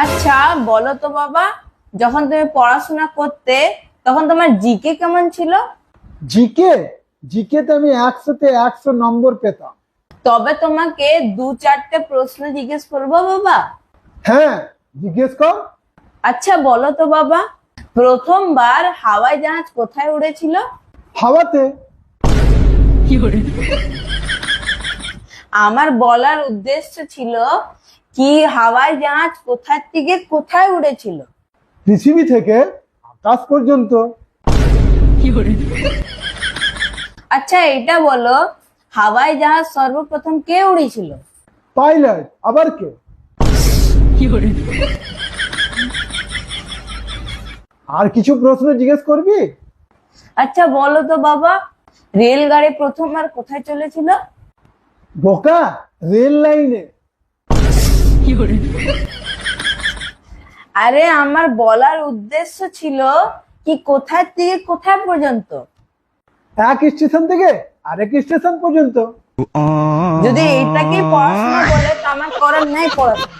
আচ্ছা, বলো তো বাবা, যখন তুমি পড়াশোনা করতে তখন তোমার জিকে কেমন ছিল? জিকে জিকে তে আমি 100-তে 100 নম্বর পেতাম। তবে তোমাকে দু চারটে প্রশ্ন জিজ্ঞেস করবো বাবা। হ্যাঁ, জিজ্ঞেস কর। আচ্ছা বলো তো বাবা, প্রথমবার হাওয়াই জাহাজ কোথায় উড়েছিল? হাওয়াতে। আমার বলার উদ্দেশ্য ছিল কি, হাওয়াই জাহাজ কোথার থেকে কোথায় উড়েছিল? পৃথিবী থেকে আকাশ পর্যন্ত। আচ্ছা এটা বলো, হাওয়াই জাহাজ সর্বপ্রথম কে উড়েছিল? পাইলট, আবার কে? আর কিছু প্রশ্ন জিজ্ঞেস করবি? আচ্ছা বলো তো বাবা, রেলগাড়ি প্রথমবার কোথায় চলেছিল? বোকা, রেল লাইনে। আরে আমার বলার উদ্দেশ্য ছিল কি, কোথায় থেকে কোথায় পর্যন্ত। এক স্টেশন থেকে আরেক স্টেশন পর্যন্ত। যদি এটাকে পড়াশোনা বলে তো আমার করার নাই পড়াশোনা।